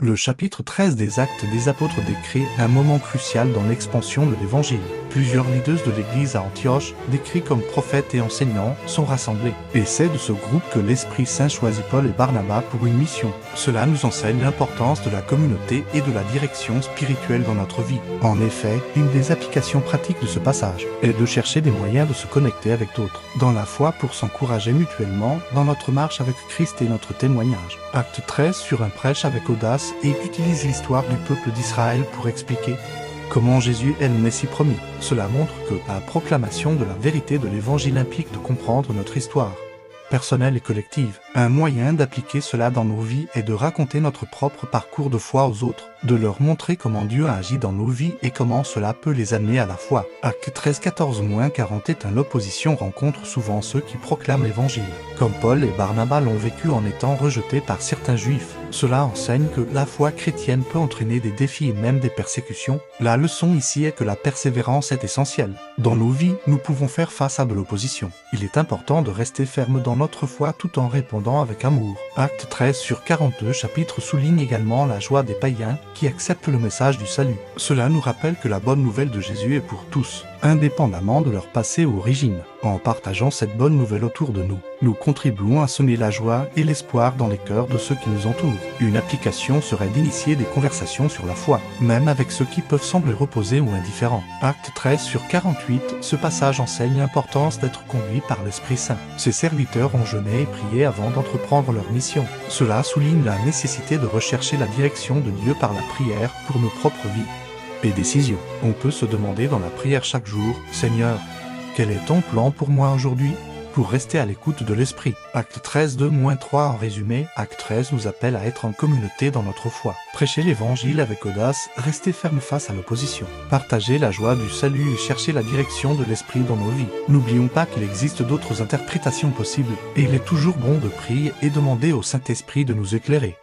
Le chapitre 13 des Actes des Apôtres décrit un moment crucial dans l'expansion de l'Évangile. Plusieurs leaders de l'Église à Antioche, décrits comme prophètes et enseignants, sont rassemblés. Et c'est de ce groupe que l'Esprit Saint choisit Paul et Barnabas pour une mission. Cela nous enseigne l'importance de la communauté et de la direction spirituelle dans notre vie. En effet, une des applications pratiques de ce passage est de chercher des moyens de se connecter avec d'autres, dans la foi pour s'encourager mutuellement dans notre marche avec Christ et notre témoignage. Acte 13 sur un prêche avec audace et utilise l'histoire du peuple d'Israël pour expliquer comment Jésus est le Messie promis. Cela montre que la proclamation de la vérité de l'Évangile implique de comprendre notre histoire personnelle et collective. Un moyen d'appliquer cela dans nos vies est de raconter notre propre parcours de foi aux autres, de leur montrer comment Dieu a agi dans nos vies et comment cela peut les amener à la foi. Acte 13, 14-40 est l'opposition rencontre souvent ceux qui proclament l'Évangile. Comme Paul et Barnabas l'ont vécu en étant rejetés par certains juifs. Cela enseigne que la foi chrétienne peut entraîner des défis et même des persécutions. La leçon ici est que la persévérance est essentielle. Dans nos vies, nous pouvons faire face à de l'opposition. Il est important de rester ferme dans notre foi tout en répondant avec amour. Acte 13 sur 42 chapitre souligne également la joie des païens qui acceptent le message du salut. Cela nous rappelle que la bonne nouvelle de Jésus est pour tous, indépendamment de leur passé ou origine. En partageant cette bonne nouvelle autour de nous, nous contribuons à semer la joie et l'espoir dans les cœurs de ceux qui nous entourent. Une application serait d'initier des conversations sur la foi, même avec ceux qui peuvent sembler reposés ou indifférents. Acte 13 sur 48, ce passage enseigne l'importance d'être conduit par l'Esprit Saint. Ses serviteurs ont jeûné et prié avant d'entreprendre leur mission. Cela souligne la nécessité de rechercher la direction de Dieu par la prière pour nos propres vies et décisions. On peut se demander dans la prière chaque jour, « Seigneur, quel est ton plan pour moi aujourd'hui ?» pour rester à l'écoute de l'Esprit. Acte 13 2-3 en résumé, Acte 13 nous appelle à être en communauté dans notre foi. Prêcher l'Évangile avec audace, rester ferme face à l'opposition. Partager la joie du salut et chercher la direction de l'Esprit dans nos vies. N'oublions pas qu'il existe d'autres interprétations possibles, et il est toujours bon de prier et demander au Saint-Esprit de nous éclairer.